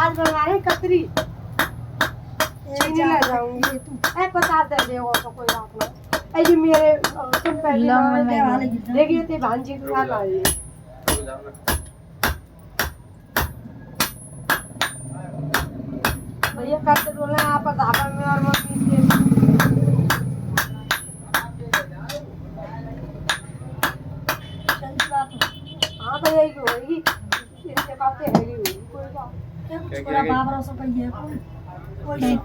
आज बना रहे कतरी चीनी ले जाऊंगी ए 50 दे देगा तो कोई बात नहीं ए जी मेरे तुम पहले देखिए ते भांजी के साथ आई भैया करते बोले आप ढाबा में और मम्मी के हाँ भैया ये होगी इनके पास है कोई बात क्या कुछ बड़ा बाबरा सब भैया कोई